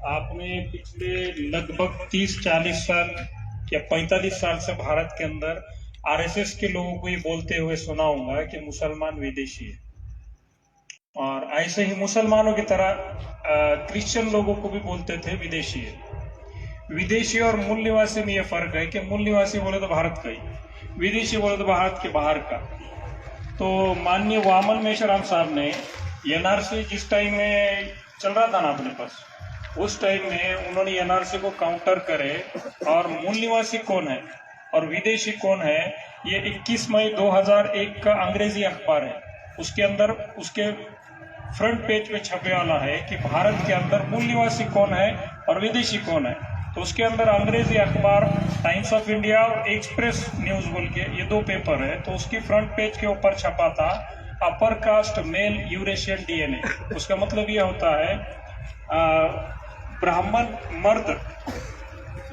आपने पिछले लगभग 30-40 साल या 45 साल से भारत के अंदर आरएसएस के लोगों को ये बोलते हुए सुना होगा कि मुसलमान विदेशी है। और ऐसे ही मुसलमानों की तरह क्रिश्चियन लोगों को भी बोलते थे विदेशी है। विदेशी और मूल निवासी में यह फर्क है कि मूल निवासी बोले तो भारत का ही, विदेशी बोले तो भारत के बाहर का। तो माननीय वामन मेश्राम साहब ने एनआरसी जिस टाइम में चल रहा था ना अपने पास, उस टाइम में उन्होंने एनआरसी को काउंटर करे और मूल निवासी कौन है और विदेशी कौन है, ये 21 मई 2001 का अंग्रेजी अखबार है। उसके अंदर उसके फ्रंट पेज पे छपे वाला है कि भारत के अंदर मूल निवासी कौन है और विदेशी कौन है। तो उसके अंदर अंग्रेजी अखबार टाइम्स ऑफ इंडिया और एक्सप्रेस न्यूज बोल के ये दो पेपर है, तो उसकी फ्रंट पेज के ऊपर छपा था upper caste mail Eurasian DNA. उसका मतलब ये होता है ब्राह्मण मर्द,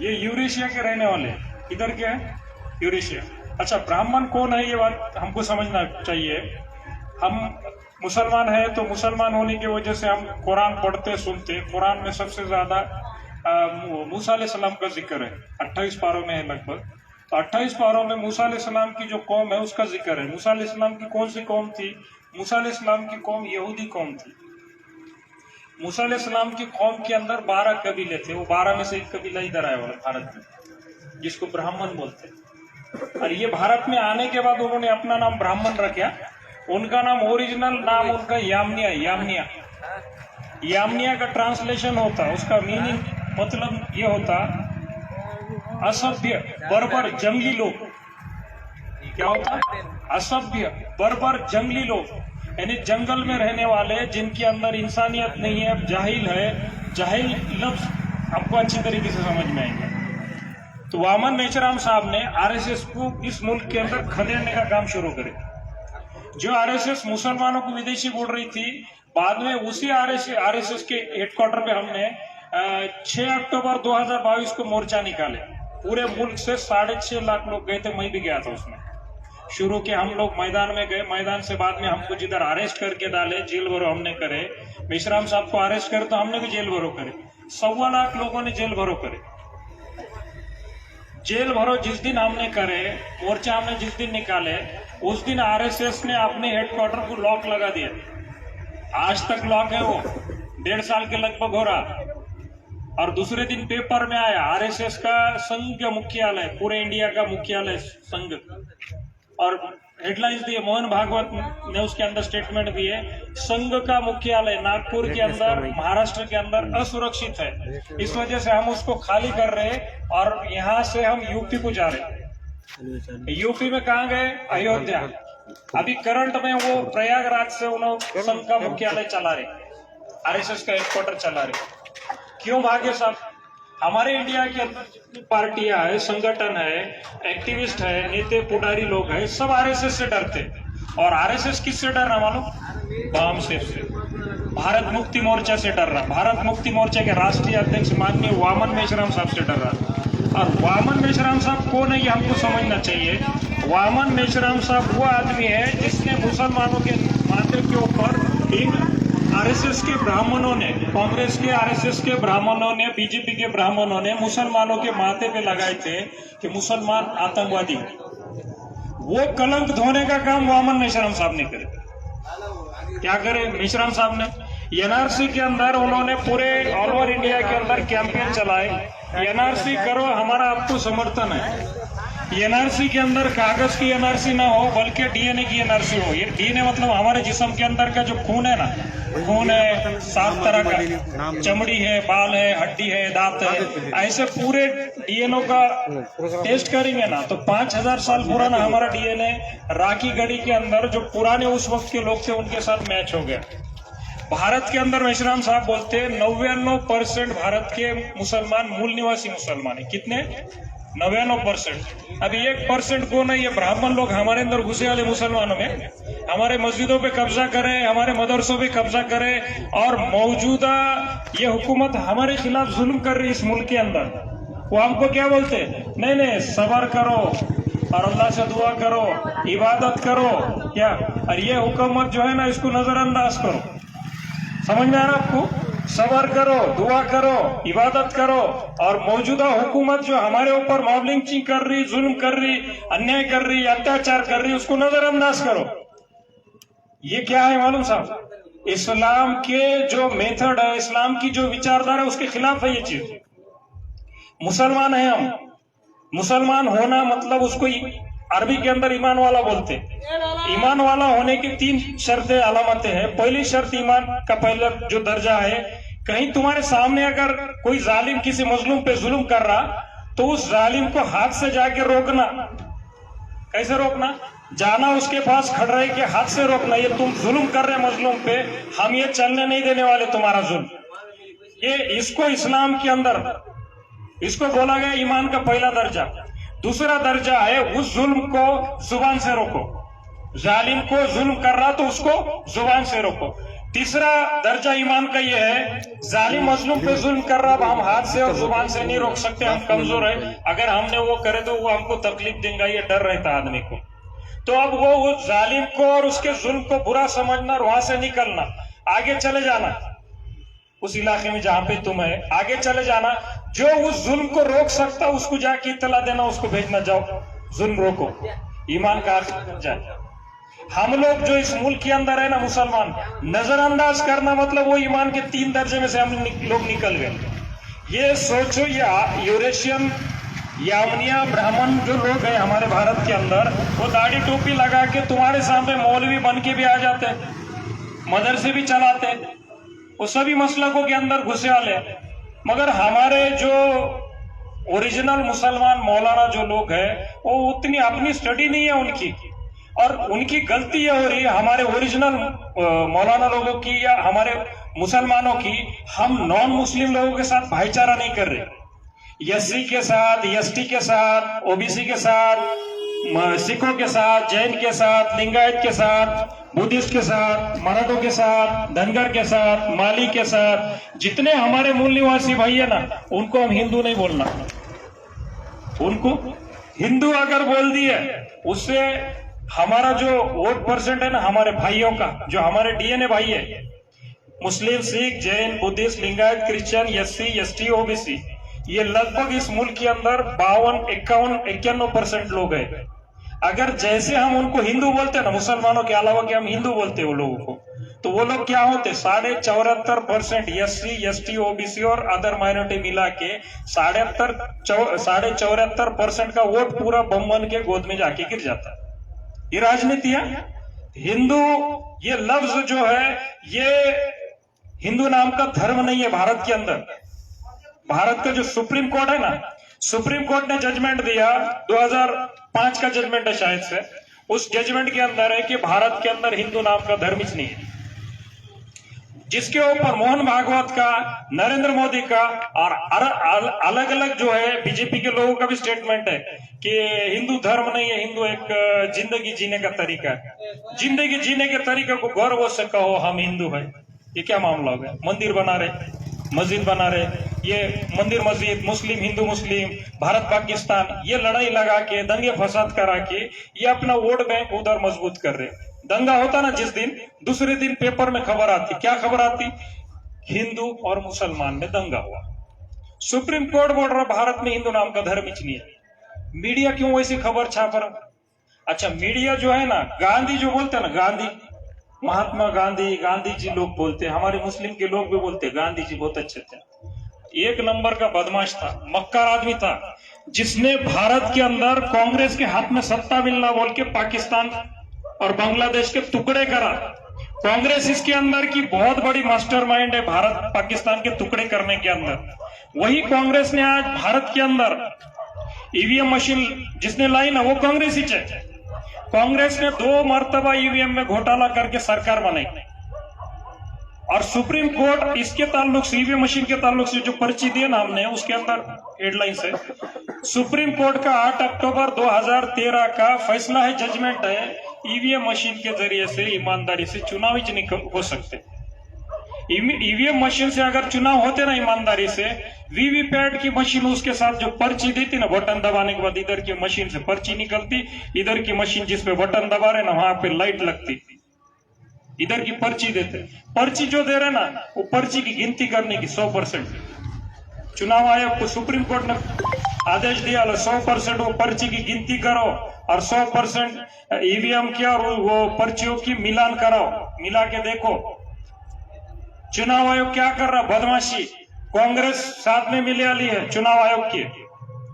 ये यूरेशिया के रहने वाले। इधर क्या है? यूरेशिया। अच्छा, ब्राह्मण कौन है ये बात हमको समझना चाहिए। हम मुसलमान है तो मुसलमान होने की वजह से हम कुरान पढ़ते सुनते। कुरान में सबसे ज्यादा मूसा अलैहिस्सलाम का जिक्र है, 28 पारों में है लगभग। तो 28 पारों में मूसा अलैहिस्सलाम की जो कौम है उसका जिक्र है। मूसा अलैहिस्सलाम की कौन सी कौम थी? मूसा अलैहिस्सलाम की कौम यहूदी कौम थी। मूसा अलैहिस्सलाम की कौम के अंदर 12 कबीले थे। वो 12 में से एक कबीला इधर आया वाला भारत में, जिसको ब्राह्मण बोलते हैं। और ये भारत में आने के बाद उन्होंने अपना नाम ब्राह्मण रखा। उनका नाम ओरिजिनल नाम उनका यामनिया। यामनिया का ट्रांसलेशन होता, उसका मीनिंग मतलब ये होता असभ्य, बर्बर, जंगली लोग। क्या होता? असभ्य, बर्बर, जंगली लोग, यानी जंगल में रहने वाले जिनके अंदर इंसानियत नहीं है, जाहिल है। जाहिल लफ्ज आपको अच्छी तरीके से समझ में आएंगे। तो वामन मेश्राम साहब ने आरएसएस को इस मुल्क के अंदर खदेड़ने का काम शुरू करे। जो आरएसएस मुसलमानों को विदेशी बोल रही थी, बाद में उसी आरएसएस के हेडक्वार्टर पे हमने 6 अक्टूबर 2022 को मोर्चा निकाले। पूरे मुल्क से 6.5 लाख लोग गए थे, मैं भी गया था उसमें। शुरू के हम लोग मैदान में गए, मैदान से बाद में हमको जिधर अरेस्ट करके डाले, जेल भरो हमने करे। मेश्राम साहब को अरेस्ट करे तो हमने भी जेल भरो करे। 1.25 लाख लोगों ने जेल भरो करे। जेल भरो जिस दिन हमने करे, मोर्चा हमने जिस दिन निकाले, उस दिन आरएसएस ने अपने हेडक्वार्टर को लॉक लगा दिया। आज तक लॉक है वो, 1.5 साल के लगभग हो रहा। और दूसरे दिन पेपर में आया आरएसएस का संघ मुख्यालय, पूरे इंडिया का मुख्यालय संघ, और हेडलाइंस दिए। मोहन भागवत ने उसके अंदर स्टेटमेंट दिए, संघ का मुख्यालय नागपुर के अंदर, महाराष्ट्र के अंदर असुरक्षित है, इस वजह से हम उसको खाली कर रहे और यहाँ से हम यूपी को जा रहे। यूपी में कहाँ गए? अयोध्या। अभी करंट में वो प्रयागराज से उन्होंने संघ का मुख्यालय चला रहे, आरएसएस का हेडक्वार्टर चला रहे। क्यों भागे साहब? हमारे इंडिया के अंदर जितनी पार्टियां है, संगठन है, एक्टिविस्ट है, नेता पुडारी लोग हैं, सब आरएसएस से डरते। और आरएसएस किससे डर रहा मालूम? वाम से। भारत मुक्ति मोर्चा से डर रहा। भारत मुक्ति मोर्चा के राष्ट्रीय अध्यक्ष माननीय वामन मेश्राम साहब से डर रहा। और वामन मेश्राम साहब कौन है ये हमको समझना चाहिए। वामन मेश्राम साहब वो आदमी है जिसने मुसलमानों के माथे के ऊपर आरएसएस के ब्राह्मणों ने, कांग्रेस के आरएसएस के ब्राह्मणों ने, बीजेपी के ब्राह्मणों ने मुसलमानों के माथे पे लगाए थे कि मुसलमान आतंकवादी। वो कलंक धोने का काम वामन मेश्राम साहब ने करे। क्या करे मेश्राम साहब ने? एनआरसी के अंदर उन्होंने पूरे ऑल ओवर इंडिया के अंदर कैंपेन चलाए, एनआरसी करो, हमारा आपको समर्थन है। एनआरसी के अंदर कागज की एनआरसी ना हो बल्कि डीएनए की एनआरसी हो। ये डीएनए मतलब हमारे जिस्म के अंदर का जो खून है ना, खून है 7 तरह का, चमड़ी है, बाल है, हड्डी है, दांत है, ऐसे पूरे डीएनए का टेस्ट करेंगे ना तो 5000 साल पुराना हमारा डीएनए राखी गढ़ी के अंदर जो पुराने उस वक्त के लोग थे उनके साथ मैच हो गया। भारत के अंदर मेश्राम साहब बोलते हैं 99% भारत के मुसलमान मूल निवासी मुसलमान है। कितने? 99%। अभी 1% कौन है? ये ब्राह्मण लोग हमारे अंदर घुसे वाले मुसलमानों में, हमारे मस्जिदों पे कब्जा करें, हमारे मदरसों पे कब्जा करें, और मौजूदा ये हुकूमत हमारे खिलाफ जुल्म कर रही है इस मुल्क के अंदर। वो हमको क्या बोलते हैं? नहीं, सबर करो और अल्लाह से दुआ करो, इबादत करो। क्या? और ये हुकूमत जो है ना, इसको नजरअंदाज करो। समझ में आ रहा आपको? सबर करो, दुआ करो, इबादत करो, और मौजूदा हुकूमत जो हमारे ऊपर मॉब लिंचिंग कर रही, जुल्म कर रही, अन्याय कर रही, अत्याचार कर रही, उसको नजरअंदाज करो। ये क्या है मालूम साहब? इस्लाम के जो मेथड है, इस्लाम की जो विचारधारा है, उसके खिलाफ है ये चीज। मुसलमान है हम, मुसलमान होना मतलब उसको अरबी के अंदर ईमान वाला बोलते हैं। ईमान वाला होने की 3 शर्तें अलामतें हैं। पहली शर्त ईमान का पहला जो दर्जा है, कहीं तुम्हारे सामने अगर कोई जालिम किसी मजलूम पे जुल्म कर रहा, तो उस जालिम को हाथ से जाके रोकना। कैसे रोकना? जाना उसके पास खड़े के हाथ से रोकना, ये तुम जुल्म कर रहे मजलूम पे, हम ये चलने नहीं देने वाले तुम्हारा जुल्म। ये इसको इस्लाम के अंदर इसको बोला गया ईमान का पहला दर्जा। दूसरा दर्जा है उस जुल्म को जुबान से रोको। जालिम को जुल्म कर रहा तो उसको जुबान से रोको। तीसरा दर्जा ईमान का ये है, जालिम मजलूम पे जुल्म कर रहा, अब हम हाथ से और जुबान से नहीं रोक सकते, हम कमजोर है, अगर हमने वो करे तो वो हमको तकलीफ देंगे, ये डर रहता आदमी को। तो अब वो उस जालिम को और उसके जुल्म को बुरा समझना और वहां से निकलना, आगे चले जाना, उस इलाके में जहां पे तुम है आगे चले जाना। जो उस जुल्म को रोक सकता उसको जाके इत्तला देना, उसको भेजना, जाओ जुल्म रोको। ईमान का अर्थ जाए। हम लोग जो इस मुल्क के अंदर है ना मुसलमान, नजरअंदाज करना मतलब वो ईमान के 3 दर्जे में से हम लोग निकल गए। ये सोचो, ये यूरेशियन यामनिया ब्राह्मण जो लोग हैं हमारे भारत के अंदर, वो दाढ़ी टोपी लगा के तुम्हारे सामने मौलवी बन के भी आ जाते, मदरसे भी चलाते, वो सभी मसलकों के अंदर घुसे वाले। मगर हमारे जो ओरिजिनल मुसलमान मौलाना जो लोग हैं, वो उतनी अपनी स्टडी नहीं है उनकी, और उनकी गलती ये हो रही है हमारे ओरिजिनल मौलाना लोगों की या हमारे मुसलमानों की, हम नॉन मुस्लिम लोगों के साथ भाईचारा नहीं कर रहे। एससी के साथ, एसटी के साथ, ओबीसी के साथ, सिखों के साथ, जैन के साथ, लिंगायत के साथ, बुद्धिस्ट के साथ, मराठों के साथ, धनगर के साथ, माली के साथ, जितने हमारे मूल निवासी भाई है ना, उनको हम हिंदू नहीं बोलना। उनको हिंदू अगर बोल दिए, उससे हमारा जो वोट परसेंट है ना हमारे भाइयों का, जो हमारे डीएनए भाई है, Muslim, Sikh, Jain, Buddhist, Lingayat, Christian, SC, ST, OBC, ये लगभग इस मुल्क के अंदर 52, 51% लोग हैं। अगर जैसे हम उनको हिंदू बोलते हैं ना, मुसलमानों के अलावा कि हम हिंदू बोलते हैं वो लोगों को, तो वो लोग क्या होते? 74.5% एससी, एसटी, ओबीसी और अदर माइनॉरिटी मिला के 74.5% का वोट पूरा बम बन के गोद में जाके गिर जाता है। ये राजनीति है। हिंदू ये लफ्ज जो है, ये हिंदू नाम का धर्म नहीं है भारत के अंदर। भारत का जो सुप्रीम कोर्ट है ना, सुप्रीम कोर्ट ने जजमेंट दिया, 2005 का जजमेंट है शायद से, उस जजमेंट के अंदर है कि भारत के अंदर हिंदू नाम का धर्म ही नहीं है। जिसके ऊपर मोहन भागवत का, नरेंद्र मोदी का और अलग अलग जो है बीजेपी के लोगों का भी स्टेटमेंट है कि हिंदू धर्म नहीं है, हिंदू एक जिंदगी जीने का तरीका है। जिंदगी जीने के तरीके को गौरव से कहो हम हिंदू है, ये क्या मामला हो गया? मंदिर बना रहे, मस्जिद बना रहे, ये मंदिर मस्जिद, मुस्लिम हिंदू मुस्लिम, भारत पाकिस्तान, ये लड़ाई लगा के, दंगे फसाद करा के ये अपना वोट बैंक उधर मजबूत कर रहे। दंगा होता ना जिस दिन, दूसरे दिन पेपर में खबर आती, क्या खबर आती? हिंदू और मुसलमान में दंगा हुआ। सुप्रीम कोर्ट बोल रहा भारत में हिंदू नाम का धर्म ही नहीं है। मीडिया क्यों वैसी खबर छाप रहा? अच्छा, मीडिया जो है ना, गांधी जो बोलते हैं ना, गांधी, महात्मा गांधी, गांधी जी लोग बोलते हैं, हमारे मुस्लिम के लोग भी बोलते हैं गांधी जी बहुत अच्छे थे। एक नंबर का बदमाश था, मक्कार आदमी था, जिसने भारत के अंदर कांग्रेस के हाथ में सत्ता मिलना बोल के पाकिस्तान और बांग्लादेश के टुकड़े करा। कांग्रेस इसके अंदर की बहुत बड़ी मास्टरमाइंड है भारत पाकिस्तान के टुकड़े करने के अंदर। वही कांग्रेस ने आज भारत के अंदर ईवीएम मशीन जिसने लाई ना, वो कांग्रेस ही है। कांग्रेस ने 2 मर्तबा ईवीएम में घोटाला करके सरकार बनाई, और सुप्रीम कोर्ट इसके ताल्लुक से, ईवीएम मशीन के ताल्लुक से जो पर्ची दी ना हमने, उसके अंदर हेडलाइन है, सुप्रीम कोर्ट का 8 अक्टूबर 2013 का फैसला है, जजमेंट है, ईवीएम मशीन के जरिए से ईमानदारी से चुनाव ही नहीं हो सकते। ईवीएम मशीन से अगर चुनाव होते ना ईमानदारी से, वीवीपैट की मशीन उसके साथ जो पर्ची देती ना, बटन दबाने के बाद इधर की मशीन से पर्ची निकलती, इधर की मशीन जिसपे बटन दबा रहे ना वहां पे लाइट लगती, इधर की पर्ची देते, पर्ची जो दे रहे ना वो पर्ची की गिनती करने की 100%। चुनाव आयोग को सुप्रीम कोर्ट ने आदेश दिया 100% वो पर्ची की गिनती करो और 100% ईवीएम की और वो पर्चियों की मिलान कराओ, मिला के देखो। चुनाव आयोग क्या कर रहा, बदमाशी। कांग्रेस साथ में मिला ली है चुनाव आयोग की,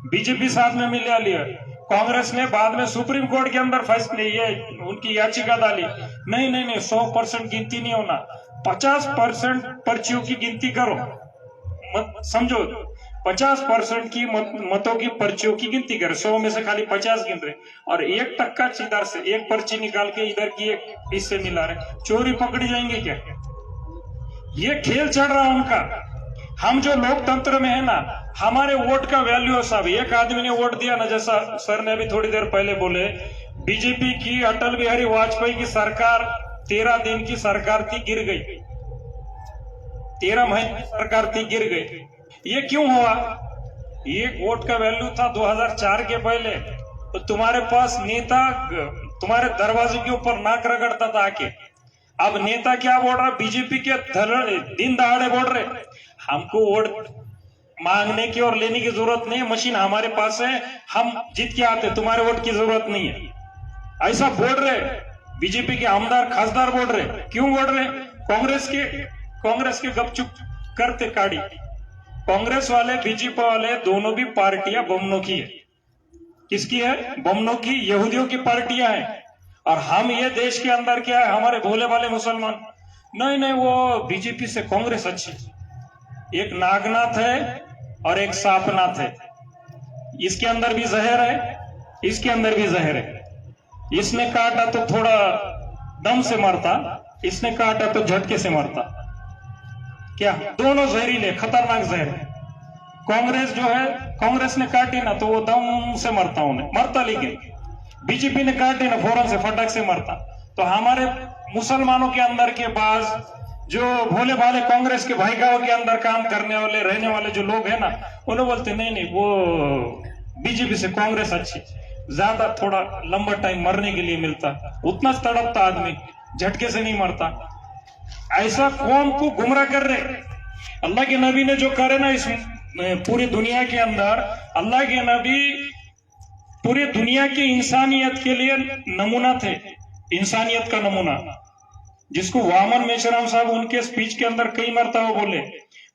बीजेपी साथ में मिला ली है। कांग्रेस ने बाद में सुप्रीम कोर्ट के अंदर फैसले ये उनकी याचिका डाली, नहीं नहीं नहीं 100% गिनती नहीं होना, 50% पर्चियों की गिनती करो। मत समझो, 50% की मतों की पर्चियों की गिनती करे, 100 में से खाली 50 गिन रहे और 1% इधर से एक पर्ची निकाल के इधर की एक इससे मिला रहे, चोरी पकड़ी जाएंगे क्या? ये खेल चल रहा उनका। हम जो लोकतंत्र में है ना, हमारे वोट का वैल्यू है साहब। एक आदमी ने वोट दिया ना, जैसा सर ने अभी थोड़ी देर पहले बोले, बीजेपी की अटल बिहारी वाजपेयी की सरकार 13 दिन की सरकार थी, गिर गई, 13 महीने की सरकार थी, गिर गई। ये क्यों हुआ? ये वोट का वैल्यू था 2004 के पहले, तो तुम्हारे पास नेता तुम्हारे दरवाजे के ऊपर नाक रगड़ता था आके। अब नेता क्या बोल रहा, बीजेपी के दिन दहाड़े बोल रहे हमको वोट मांगने की और लेने की जरूरत नहीं है, मशीन हमारे पास है, हम जीत के आते, तुम्हारे वोट की जरूरत नहीं है। ऐसा बोल रहे बीजेपी के आमदार खासदार बोल रहे। क्यों बोल रहे? कांग्रेस के गपचुप करते काड़ी। कांग्रेस वाले बीजेपी वाले दोनों भी पार्टियां बमनों की है। किसकी है? बमनों की, यहूदियों की पार्टियां हैं। और हम ये देश के अंदर क्या है, हमारे भोले भाले मुसलमान, नहीं नहीं वो बीजेपी से कांग्रेस अच्छी। एक नागनाथ है और एक सांपनाथ है, इसके अंदर भी जहर है, इसके अंदर भी जहर है। इसने काटा तो थोड़ा दम से मरता, इसने काटा तो झटके से मरता। क्या दोनों जहरीले खतरनाक जहर है। कांग्रेस जो है, कांग्रेस ने काटी ना तो वो दम से मरता, उन्हें मरता, लेकिन बीजेपी ने काटी ना फौरन से फटक से मरता। तो हमारे मुसलमानों के अंदर के बाज जो भोले भाले कांग्रेस के भाई गांव के अंदर काम करने वाले रहने वाले जो लोग हैं ना, उन्हें बोलते नहीं नहीं वो बीजेपी से कांग्रेस अच्छी, ज्यादा थोड़ा लंबा टाइम मरने के लिए मिलता, उतना तड़पता आदमी, झटके से नहीं मरता। ऐसा कौम को गुमराह कर रहे। अल्लाह के नबी ने जो करे ना इस पूरी दुनिया के अंदर, अल्लाह के नबी पूरी दुनिया की इंसानियत के लिए नमूना थे, इंसानियत का नमूना, जिसको वामन मेश्राम साहब उनके स्पीच के अंदर कई मरतबा बोले,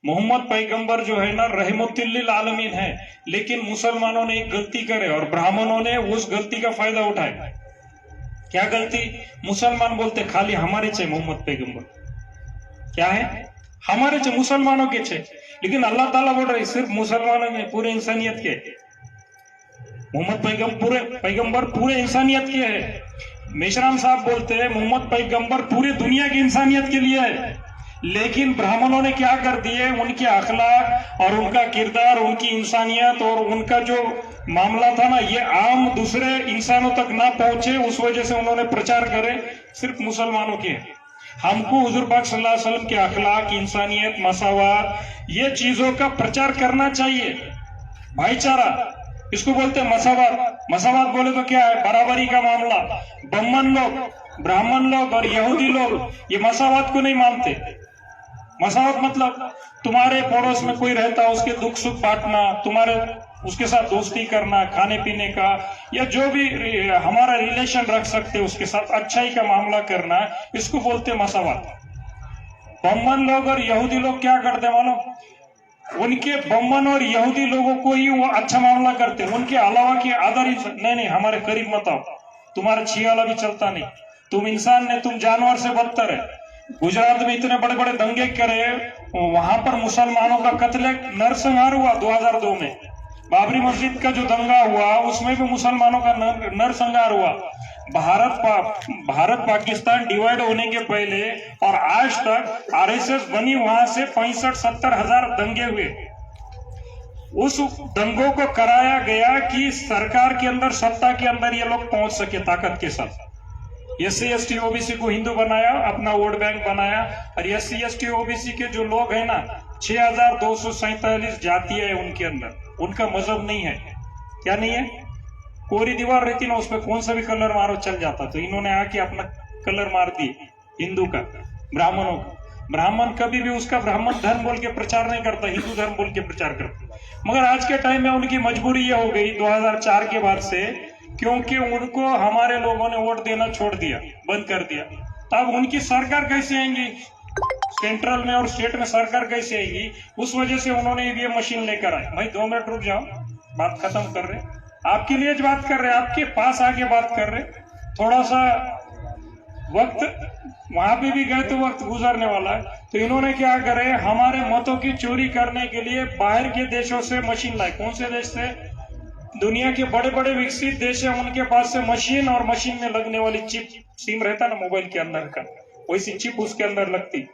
मोहम्मद पैगंबर जो है ना रहमतुल्लिल आलमीन है, लेकिन मुसलमानों ने एक गलती करे और ब्राह्मणों ने उस गलती का फायदा उठाया। क्या गलती? मुसलमान बोलते खाली हमारे चे मोहम्मद पैगंबर, क्या है हमारे चे मुसलमानों के चे, लेकिन अल्लाह ताला बोल रहे सिर्फ मुसलमानों में, पूरे इंसानियत के। मोहम्मद पैगंबर पूरे इंसानियत के है। मेश्राम साहब बोलते हैं मोहम्मद पैगंबर पूरी दुनिया की इंसानियत के लिए है, लेकिन ब्राह्मणों ने क्या कर दिए, उनके अखलाक और उनका किरदार, उनकी इंसानियत और उनका जो मामला था ना, ये आम दूसरे इंसानों तक ना पहुंचे, उस वजह से उन्होंने प्रचार करे सिर्फ मुसलमानों के। हमको हुजूर पाक सल्लल्लाहु अलैहि वसल्लम के अखलाक, इंसानियत, मसावात, ये चीजों का प्रचार करना चाहिए। भाईचारा, इसको बोलते हैं मसावात। मसावात बोले तो क्या है? बराबरी का मामला। ब्राह्मण लोग और यहूदी लोग ये मसावात को नहीं मानते। मसावत मतलब तुम्हारे पड़ोस में कोई रहता है, उसके दुख सुख बांटना, तुम्हारे उसके साथ दोस्ती करना, खाने पीने का या जो भी हमारा रिलेशन रख सकते उसके साथ अच्छाई का मामला करना, इसको बोलते मसावत। ब्राह्मण लोग और यहूदी लोग क्या करते मालूम? उनके ब्राह्मण और यहूदी लोगों को ही वो अच्छा मामला करते, उनके अलावा के अदर नहीं नहीं हमारे करीब मत आओ, तुम्हारा छियाला भी चलता नहीं, तुम इंसान ने, तुम जानवर से बदतर है। गुजरात में इतने बड़े बड़े दंगे करे, वहां पर मुसलमानों का कत्ले नरसंहार हुआ 2002 में। बाबरी मस्जिद का जो दंगा हुआ उसमें भी मुसलमानों का नरसंहार हुआ। भारत पाकिस्तान डिवाइड होने के पहले और आज तक आरएसएस बनी, वहां से 65-70 हजार दंगे हुए। उस दंगों को कराया गया कि सरकार के अंदर, सत्ता के अंदर ये लोग पहुंच सके ताकत के साथ। SC ST OBC को हिंदू बनाया, अपना वोट बैंक बनाया, और SC ST OBC के जो लोग हैं ना, 6247 जातियां है उनके अंदर, उनका मजहब नहीं है। क्या नहीं है? कोरी दीवार रहती ना, उसमें कौन सा भी कलर मारो चल जाता, तो इन्होंने आके अपना कलर मार दिए। हिंदू का, ब्राह्मणों का। ब्राह्मण कभी भी उसका ब्राह्मण धर्म बोल के प्रचार नहीं करता, हिंदू धर्म बोल के प्रचार करता। मगर आज के टाइम में उनकी मजबूरी ये हो गई 2004 के बाद से, क्योंकि उनको हमारे लोगों ने वोट देना छोड़ दिया, बंद कर दिया। तो अब उनकी सरकार कैसे आएंगी, सेंट्रल में और स्टेट में सरकार कैसे आएगी? उस वजह से उन्होंने ईवीएम मशीन लेकर आए। भाई 2 मिनट रुक जाओ, बात खत्म कर रहे, आपके लिए बात कर रहे, आपके पास आके बात कर रहे। थोड़ा सा वक्त, वहां पे भी गए तो वक्त गुजरने वाला है। तो इन्होंने क्या करे, हमारे मतों की चोरी करने के लिए बाहर के देशों से मशीन लाए। कौन से देश से? दुनिया के बड़े बड़े विकसित देश है, उनके पास से मशीन, और मशीन में लगने वाली चिप, सिम रहता ना मोबाइल के अंदर का, वैसी चिप उसके अंदर लगती,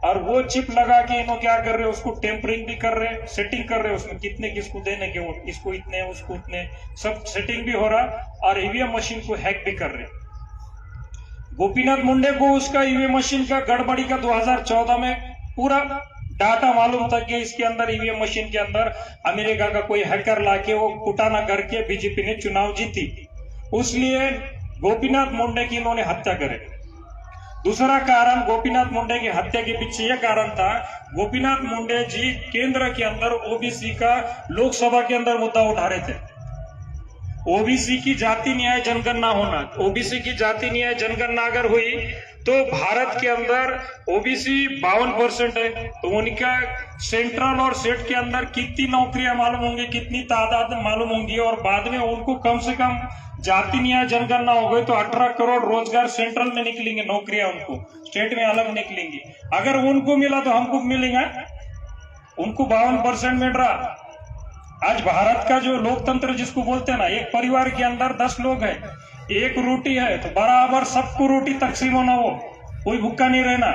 और वो चिप लगा के इन्हों क्या कर रहे हैं, उसको टेम्परिंग भी कर रहे हैं, सेटिंग कर रहे हैं, उसमें कितने किसको देने के, वो इसको इतने, उसको इतने, सब सेटिंग भी हो रहा, और ईवीएम मशीन को हैक भी कर रहे हैं। गोपीनाथ मुंडे को उसका ईवीएम मशीन का गड़बड़ी का 2014 में पूरा डाटा मालूम था कि इसके अंदर ईवीएम मशीन के अंदर अमेरिका का कोई हैकर लाके वो कुटाना करके बीजेपी ने चुनाव जीती, उसलिए गोपीनाथ मुंडे की इन्होंने हत्या करे। दूसरा कारण गोपीनाथ मुंडे की हत्या के पीछे यह कारण था, गोपीनाथ मुंडे जी केंद्र के अंदर ओबीसी का लोकसभा के अंदर मुद्दा उठा रहे थे। ओबीसी की जाति न्याय जनगणना होना, ओबीसी की जाति न्याय जनगणना अगर हुई तो भारत के अंदर ओबीसी 52% है, तो उनका सेंट्रल और स्टेट के अंदर कितनी नौकरियां मालूम होंगी, कितनी तादाद मालूम होंगी, और बाद में उनको कम से कम जाति न्याय जनगणना हो गई तो 18 करोड़ रोजगार सेंट्रल में निकलेंगे, नौकरियां उनको स्टेट में अलग निकलेंगी। अगर उनको मिला तो हमको मिलेगा, उनको 52% मिल रहा। आज भारत का जो लोकतंत्र जिसको बोलते हैं ना, एक परिवार के अंदर 10 लोग हैं, एक रोटी है तो बराबर सबको रोटी तकसीम होना, हो कोई भूखा नहीं रहना,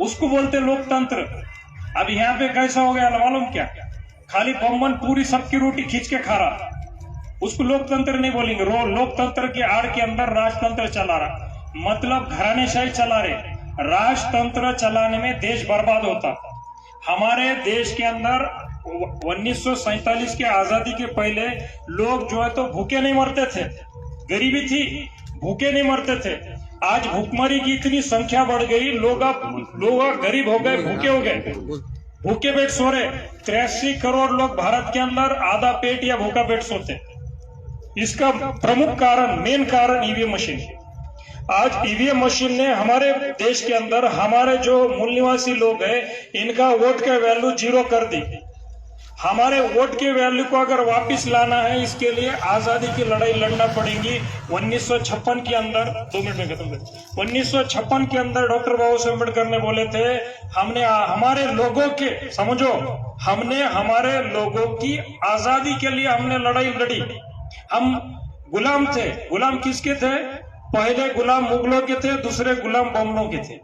उसको बोलते लोकतंत्र। अब यहाँ पे कैसा हो गया मालूम क्या, खाली बम्बन पूरी सबकी रोटी खींच के खा रहा, उसको लोकतंत्र नहीं बोलेंगे। लोकतंत्र के आड़ के अंदर राजतंत्र चला रहा, मतलब घरानेशाही चला रहे। राजतंत्र चलाने में देश बर्बाद होता। हमारे देश के अंदर 1947 के आजादी के पहले लोग जो है तो भूखे नहीं मरते थे, गरीबी थी, भूखे नहीं मरते थे। आज भूखमरी की इतनी संख्या बढ़ गई, लोग गरीब हो गए, भूखे हो गए, भूखे पेट सो रहे। 83 करोड़ लोग भारत के अंदर आधा पेट या भूखा पेट सोते। इसका प्रमुख कारण, मेन कारण ईवीएम मशीन। आज ईवीएम मशीन ने हमारे देश के अंदर हमारे जो मूल निवासी लोग हैं, इनका वोट का वैल्यू 0 कर दी। हमारे वोट के वैल्यू को अगर वापस लाना है, इसके लिए आजादी की लड़ाई लड़ना पड़ेगी। 1956 के अंदर, 2 मिनट में खत्म कर, 1956 के अंदर डॉक्टर बाबा साहेब अम्बेडकर ने बोले थे, हमने हमारे लोगों के, समझो, हमने हमारे लोगों की आजादी के लिए हमने लड़ाई लड़ी। हम गुलाम थे। गुलाम किसके थे? पहले गुलाम मुगलों के थे, दूसरे गुलाम बमनों के थे।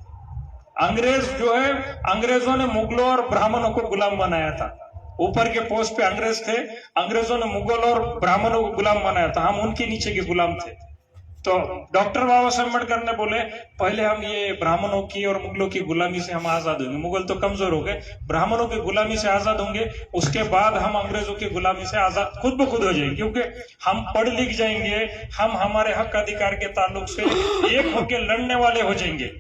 अंग्रेज जो है, अंग्रेजों ने मुगलों और ब्राह्मणों को गुलाम बनाया था। ऊपर के पोस्ट पे अंग्रेज थे, अंग्रेजों ने मुगल और ब्राह्मणों को गुलाम बनाया था, हम उनके नीचे के गुलाम थे। तो डॉक्टर बाबा साहेब अम्बेडकर ने बोले, पहले हम ये ब्राह्मणों की और मुगलों की गुलामी से हम आजाद होंगे। मुगल तो कमजोर हो गए, ब्राह्मणों की गुलामी से आजाद होंगे, उसके बाद हम अंग्रेजों की गुलामी से आजाद खुद ब खुद हो जाएंगे, क्योंकि हम पढ़ लिख जाएंगे, हम हमारे हक अधिकार के ताल्लुक से एक होकर लड़ने वाले हो जाएंगे।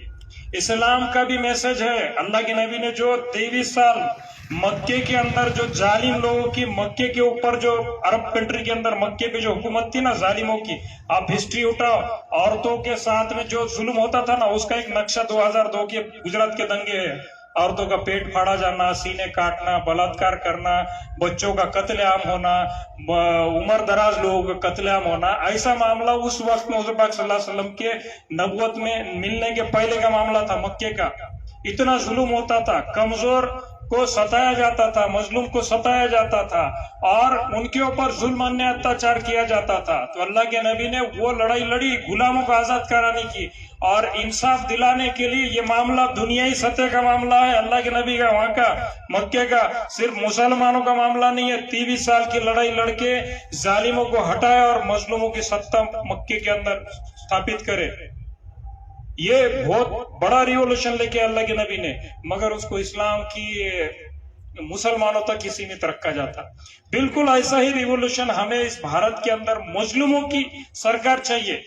इस्लाम का भी मैसेज है, अल्लाह के नबी ने जो 23 साल मक्के के अंदर जो जालिम लोगों की, मक्के के ऊपर जो अरब कंट्री के अंदर मक्के पे जो हुकूमत थी ना जालिमों की, आप हिस्ट्री उठाओ, औरतों के साथ में जो जुल्म होता था ना, उसका एक नक्शा 2002 के गुजरात के दंगे है। औरतों का पेट फाड़ा जाना, सीने काटना, बलात्कार करना, बच्चों का कत्लेआम होना, उम्र दराज लोगों का कत्लेआम होना, ऐसा मामला उस वक्त में हुजूर पाक सल्लल्लाहु अलैहि वसल्लम के नबुवत में मिलने के पहले का मामला था। मक्के का इतना जुल्म होता था, कमजोर को सताया जाता था, मजलूम को सताया जाता था, और उनके ऊपर जुल्म अन्याय अत्याचार किया जाता था। तो अल्लाह के नबी ने वो लड़ाई लड़ी गुलामों को आजाद कराने की और इंसाफ दिलाने के लिए। ये मामला दुनियाई सतह का मामला है, अल्लाह के नबी का, वहां का, मक्के का, सिर्फ मुसलमानों का मामला नहीं है। 23 साल की लड़ाई लड़के जालिमों को हटाए और मजलूमों की सत्ता मक्के के अंदर स्थापित करे। ये बहुत बड़ा रिवॉल्यूशन लेके अल्लाह के नबी ने, मगर उसको इस्लाम की मुसलमानों तक ही सीमित रखा जाता। बिल्कुल ऐसा ही रिवॉल्यूशन हमें इस भारत के अंदर मजलूमों की सरकार चाहिए।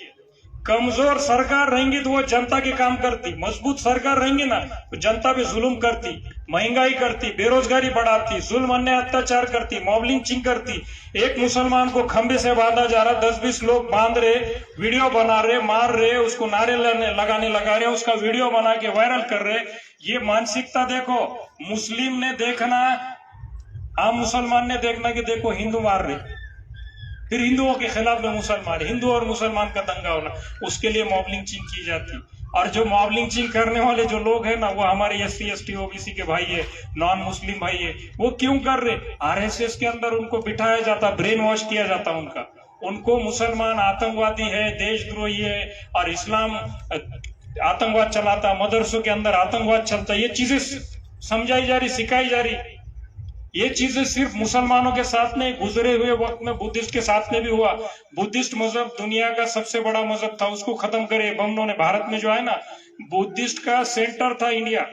कमजोर सरकार रहेंगी तो वो जनता के काम करती, मजबूत सरकार रहेंगी ना तो जनता पे जुल्म करती, महंगाई करती, बेरोजगारी बढ़ाती, जुल्म अन्याय अत्याचार करती, मॉब लिंचिंग करती। एक मुसलमान को खंबे से बांधा जा रहा, 10-20 लोग बांध रहे, वीडियो बना रहे, मार रहे, उसको नारे लगाने लगा रहे, उसका वीडियो बना के वायरल कर रहे। ये मानसिकता देखो, मुस्लिम ने देखना, आम मुसलमान ने देखना कि देखो हिंदू मार रहे, फिर हिंदुओं के खिलाफ में मुसलमान, हिंदू और मुसलमान का दंगा होना, उसके लिए मॉब लिंचिंग की जाती। और जो मॉब लिंचिंग करने वाले जो लोग हैं ना, वो हमारे SC ST OBC के भाई है, नॉन मुस्लिम भाई है। वो क्यों कर रहे? RSS के अंदर उनको बिठाया जाता, ब्रेन वॉश किया जाता उनका, उनको मुसलमान आतंकवादी है, देशद्रोही है और इस्लाम आतंकवाद चलाता, मदरसों के अंदर आतंकवाद चलता, ये चीजें समझाई जा रही, सिखाई जा रही। ये चीजें सिर्फ मुसलमानों के साथ नहीं, गुजरे हुए वक्त में बुद्धिस्ट के साथ में भी हुआ। बुद्धिस्ट मजहब दुनिया का सबसे बड़ा मजहब था, उसको खत्म करे बमनों ने। भारत में जो है ना, बुद्धिस्ट का सेंटर था इंडिया।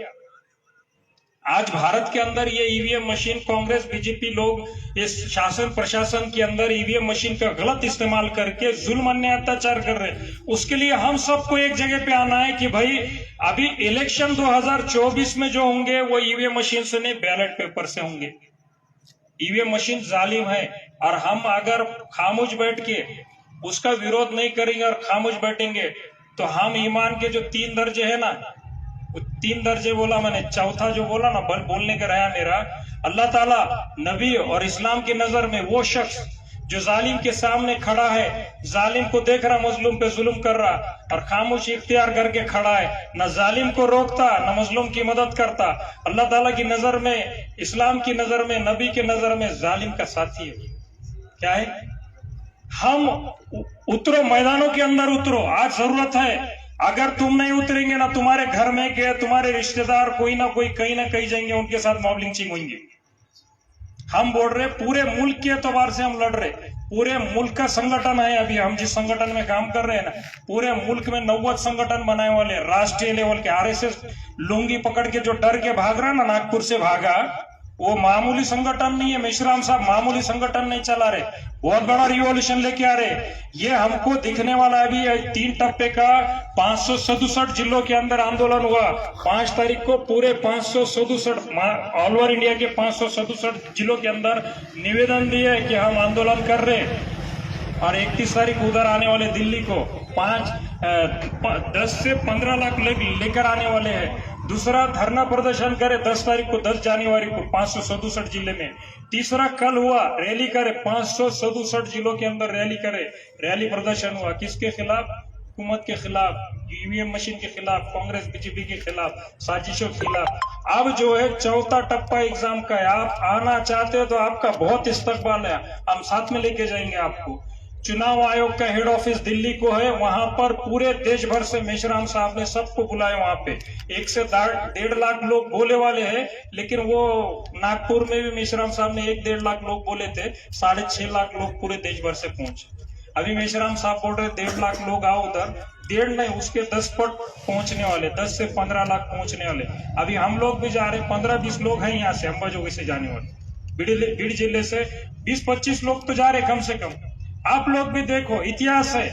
आज भारत के अंदर ये EVM मशीन, कांग्रेस BJP लोग इस शासन प्रशासन के अंदर EVM मशीन का गलत इस्तेमाल करके जुल्म अन्याय अत्याचार कर रहे। उसके लिए हम सबको एक जगह पे आना है कि भाई अभी इलेक्शन 2024 में जो होंगे वो EVM मशीन से नहीं, बैलेट पेपर से होंगे। EVM मशीन जालिम है और हम अगर खामोश बैठ के उसका विरोध नहीं करेंगे और खामोश बैठेंगे तो हम ईमान के जो 3 दर्जे है ना, वो 3 दर्जे बोला मैंने, चौथा जो बोला ना, बोलने का रहा मेरा, अल्लाह ताला, नबी और इस्लाम की नजर में वो शख्स जो जालिम के सामने खड़ा है, जालिम को देख रहा मजलूम पे जुल्म कर रहा और खामोश इख्तियार करके खड़ा है, न जालिम को रोकता न मजलूम की मदद करता, अल्लाह ताला की नजर में, इस्लाम की नजर में, नबी की नजर में जालिम का साथी है। क्या है? हम उतरो, मैदानों के अंदर उतरो, आज जरूरत है। अगर तुम नहीं उतरेंगे ना, तुम्हारे घर में के तुम्हारे रिश्तेदार कोई ना कोई कहीं ना कहीं जाएंगे, उनके साथ मॉब लिंचिंग होंगे। हम बोल रहे पूरे मुल्क के एतबार से हम लड़ रहे, पूरे मुल्क का संगठन है। अभी हम जिस संगठन में काम कर रहे हैं ना, पूरे मुल्क में 90 संगठन बनाए वाले, राष्ट्रीय लेवल के। RSS लुंगी पकड़ के जो डर के भाग रहा ना, नागपुर से भागा, वो मामूली संगठन नहीं है। मेश्राम साहब मामूली संगठन नहीं चला रहे, बहुत बड़ा रिवॉल्यूशन लेके आ रहे। ये हमको दिखने वाला है। अभी 3 टप्पे का 567 जिलों के अंदर आंदोलन हुआ। 5 तारीख को पूरे 567 ऑल ओवर इंडिया के 567 जिलों के अंदर निवेदन दिए कि हम आंदोलन कर रहे, और 31 तारीख उधर आने वाले दिल्ली को 10 से 15 लाख लेकर आने वाले हैं। दूसरा धरना प्रदर्शन करे 10 तारीख को, 10 जनवरी को 567 जिले में। तीसरा कल हुआ, रैली करे 567 जिलों के अंदर रैली करे, रैली प्रदर्शन हुआ। किसके खिलाफ? हुकूमत के खिलाफ, EVM मशीन के खिलाफ, कांग्रेस BJP के खिलाफ, साजिशों के खिलाफ। अब जो है 4था टप्पा एग्जाम का है, आप आना चाहते हो तो आपका बहुत इस्तकबाल है, हम साथ में लेके जाएंगे आपको। चुनाव आयोग का हेड ऑफिस दिल्ली को है, वहां पर पूरे देश भर से मेश्राम साहब ने सबको बुलाया। वहां पे 1 से 1.5 लाख लोग बोले वाले हैं, लेकिन वो नागपुर में भी मेश्राम साहब ने 1-1.5 लाख लोग बोले थे, 6.5 लाख लोग पूरे देश भर से पहुंचे। अभी मेश्राम साहब बोल रहे 1.5 लाख लोग आओ उधर, 1.5 नहीं, उसके 10 पट पहुंचने वाले, 10 से 15 लाख पहुंचने वाले। अभी हम लोग भी जा रहे, 15-20 लोग हैं यहाँ से, अंबाजोगी से जाने वाले, बीड़ जिले से 20-25 लोग तो जा रहे कम से कम। आप लोग भी देखो, इतिहास है,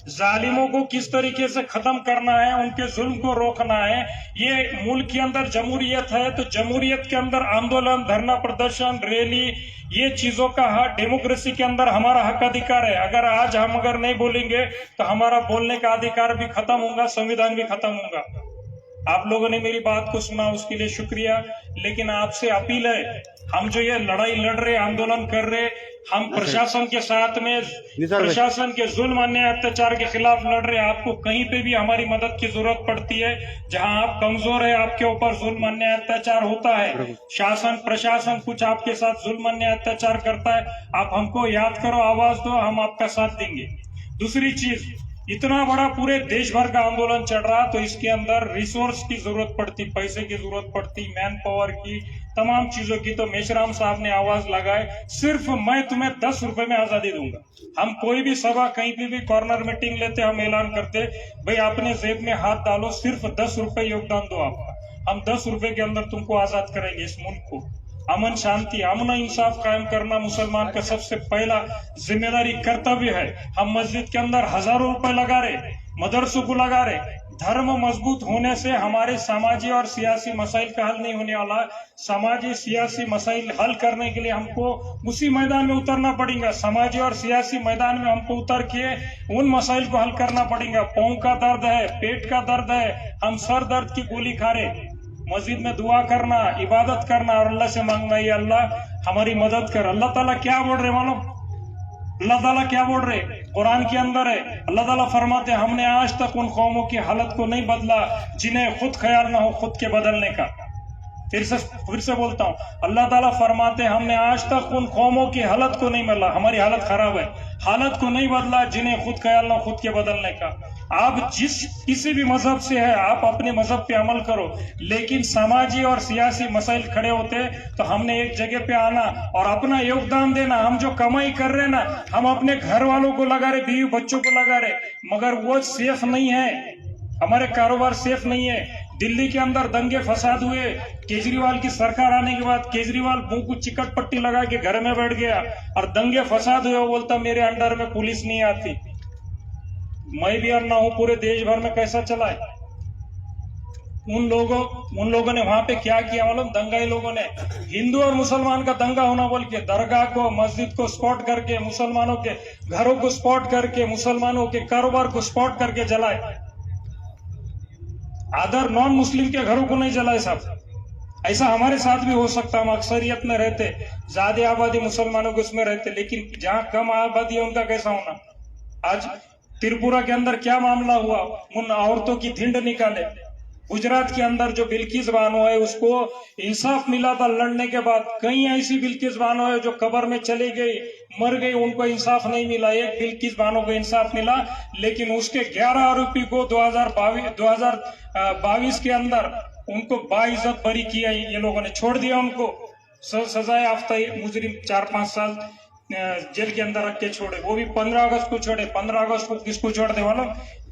जालिमों को किस तरीके से खत्म करना है, उनके जुल्म को रोकना है। ये मुल्क के अंदर जमहूरियत है, तो जमहूरियत के अंदर आंदोलन, धरना प्रदर्शन, रैली, ये चीजों का हक, डेमोक्रेसी के अंदर हमारा हक अधिकार है। अगर आज हम अगर नहीं बोलेंगे तो हमारा बोलने का अधिकार भी खत्म होगा, संविधान भी खत्म होगा। आप लोगों ने मेरी बात को सुना, उसके लिए शुक्रिया। लेकिन आपसे अपील है, हम जो ये लड़ाई लड़ रहे, आंदोलन कर रहे, हम प्रशासन के साथ में, प्रशासन के जुल्म अन्याय अत्याचार के खिलाफ लड़ रहे। आपको कहीं पे भी हमारी मदद की जरूरत पड़ती है, जहां आप कमजोर है, आपके ऊपर जुल्म अन्याय अत्याचार होता है, शासन प्रशासन कुछ आपके साथ जुल्म अन्याय अत्याचार करता है, आप हमको याद करो, आवाज दो, हम आपका साथ देंगे। दूसरी चीज, इतना बड़ा पूरे देश भर का आंदोलन चल रहा, तो इसके अंदर रिसोर्स की जरूरत पड़ती, पैसे की जरूरत पड़ती, मैन पावर की, तमाम चीजों की। तो मेश्राम साहब ने आवाज लगाए, सिर्फ मैं तुम्हें 10 रुपए में आजादी दूंगा। हम कोई भी सभा, कहीं पे भी कॉर्नर मीटिंग लेते, हम ऐलान करते, भाई अपने जेब में हाथ डालो, सिर्फ 10 रुपए योगदान दो आपका, हम 10 रुपए के अंदर तुमको आजाद करेंगे इस मुल्क को। अमन शांति, अमन इंसाफ कायम करना मुसलमान का सबसे पहला जिम्मेदारी, कर्तव्य है। हम मस्जिद के अंदर हजारों रुपए लगा रहे, मदरसों को लगा रहे। धर्म मजबूत होने से हमारे समाजी और सियासी मसाइल का हल नहीं होने वाला। समाजी सियासी मसाइल हल करने के लिए हमको उसी मैदान में उतरना पड़ेगा। समाजी और सियासी मैदान में हमको उतर के उन मसाइल को हल करना पड़ेगा। पाँव का दर्द है, पेट का दर्द है, हम सर दर्द की गोली खा रहे। मस्जिद में दुआ करना, इबादत करना और अल्लाह से मांगना, ये अल्लाह हमारी मदद कर। अल्लाह ताला क्या बोल रहे मालूम? अल्लाह ताला क्या बोल रहे? कुरान के अंदर है, अल्लाह ताला फरमाते हमने आज तक उन कौमों की हालत को नहीं बदला जिन्हें खुद ख्याल ना हो खुद के बदलने का। फिर से बोलता हूँ, अल्लाह ताला फरमाते हमने आज तक उन कौमों की हालत को नहीं बदला, हमारी हालत खराब है, हालत को नहीं बदला जिन्हें खुद ख्याल ना खुद के बदलने का। आप किसी भी मजहब से है, आप अपने मजहब पे अमल करो, लेकिन समाजी और सियासी मसाइल खड़े होते तो हमने एक जगह पे आना और अपना योगदान देना। हम जो कमाई कर रहे ना, हम अपने घर वालों को लगा रहे, बीवी बच्चों को लगा रहे, मगर वो सेफ नहीं है, हमारे कारोबार सेफ नहीं है। दिल्ली के अंदर दंगे फसाद हुए, केजरीवाल की सरकार आने के बाद केजरीवाल मुंह को चिकट पट्टी लगा के घर में बैठ गया और दंगे फसाद हुए, वो बोलता मेरे अंडर में पुलिस नहीं आती। मैं भी अन्ना हूं, पूरे देश भर में कैसा चला है। उन लोगों ने वहां पे क्या किया मालूम? दंगाई लोगों ने हिंदू और मुसलमान का दंगा होना बोल के दरगाह को, मस्जिद को स्पॉट करके, मुसलमानों के घरों को स्पॉट करके, मुसलमानों के कारोबार को स्पॉट करके जलाए। अदर नॉन मुस्लिम के घरों को नहीं जलाए साहब। ऐसा हमारे साथ भी हो सकता, हम अक्सरियत में रहते, ज्यादा आबादी मुसलमानों के उसमें रहते, लेकिन जहां कम आबादी है उनका कैसा होना। आज त्रिपुरा के अंदर क्या मामला हुआ, उन औरतों की धिंड निकाले। गुजरात के अंदर जो बिल्किस बानो है उसको इंसाफ मिला था लड़ने के बाद। कई ऐसी बिल्किस बानो है जो कब्र में चली गई, मर गई, उनको इंसाफ नहीं मिला। एक बिल्किस बानो को इंसाफ मिला, लेकिन उसके 11 आरोपी को 2022 के अंदर उनको बाइज्जत बरी किया, ये लोगों ने छोड़ दिया। उनको सजाए याफ्ता मुजरिम 4-5 साल जेल के अंदर रख के छोड़े, वो भी 15 अगस्त को छोड़े। 15 अगस्त को किसको छोड़ दे वाला?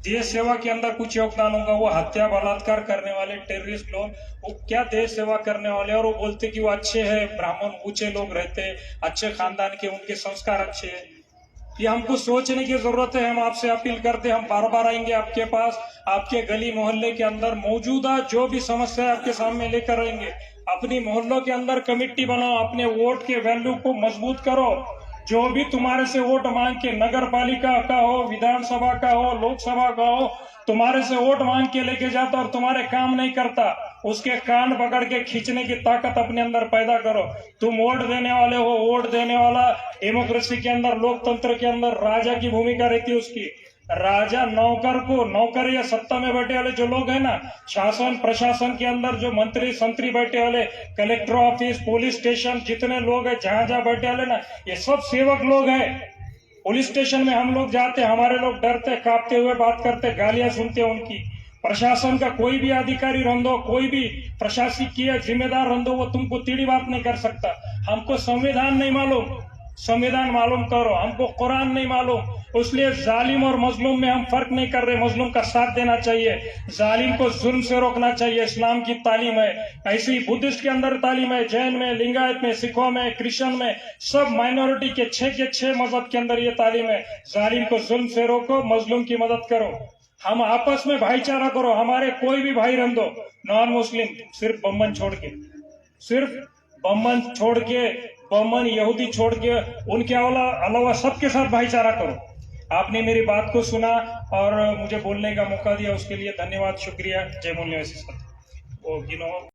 देश सेवा के अंदर कुछ योगदान होगा, वो हत्या बलात्कार करने वाले टेररिस्ट लोग, वो क्या देश सेवा करने वाले। और वो बोलते कि वो अच्छे हैं, ब्राह्मण ऊंचे लोग रहते, अच्छे खानदान के, उनके संस्कार अच्छे हैं। ये हमको सोचने की जरूरत है। हम आपसे अपील करते हैं, हम बार बार आएंगे आपके पास, आपके गली मोहल्ले के अंदर मौजूदा जो भी समस्या है आपके सामने लेकर आएंगे। अपनी मोहल्लों के अंदर कमेटी बनाओ, अपने वोट के वैल्यू को मजबूत करो। जो भी तुम्हारे से वोट मांग के, नगर पालिका का हो, विधानसभा का हो, लोकसभा का हो, तुम्हारे से वोट मांग के लेके जाता और तुम्हारे काम नहीं करता, उसके कान पकड़ के खींचने की ताकत अपने अंदर पैदा करो। तुम वोट देने वाले हो, वोट देने वाला डेमोक्रेसी के अंदर, लोकतंत्र के अंदर राजा की भूमिका रहती है उसकी। राजा नौकर को, नौकर या सत्ता में बैठे वाले जो लोग हैं ना, शासन प्रशासन के अंदर जो मंत्री संतरी बैठे वाले, कलेक्टर ऑफिस, पुलिस स्टेशन, जितने लोग हैं जहां जहां बैठे वाले ना, ये सब सेवक लोग हैं। पुलिस स्टेशन में हम लोग जाते, हमारे लोग डरते, कांपते हुए बात करते, गालियां सुनते उनकी। प्रशासन का कोई भी अधिकारी रंधो, कोई भी प्रशासकीय जिम्मेदार रंधो, वो तुमको टीढ़ी बात नहीं कर सकता। हमको संविधान नहीं मालूम, संविधान मालूम करो। हमको कुरान नहीं मालूम, इसलिए जालिम और मजलूम में हम फर्क नहीं कर रहे। मजलूम का साथ देना चाहिए, जालिम को जुल्म से रोकना चाहिए। इस्लाम की तालीम है, ऐसी बुद्धिस्ट के अंदर तालीम है, जैन में, लिंगायत में, सिखों में, क्रिश्चियन में, सब माइनॉरिटी के 6 मजहब के अंदर ये तालीम है। जालिम को जुल्म से रोको, मजलूम की मदद करो। हम आपस में भाईचारा करो। हमारे कोई भी भाई रंधो, नॉन मुस्लिम, सिर्फ बम्बन छोड़ के, सिर्फ बम्बन छोड़ के, बम्बन यहूदी छोड़ के, उनके अलावा सबके साथ भाईचारा करो। आपने मेरी बात को सुना और मुझे बोलने का मौका दिया, उसके लिए धन्यवाद, शुक्रिया। जय मूल्य।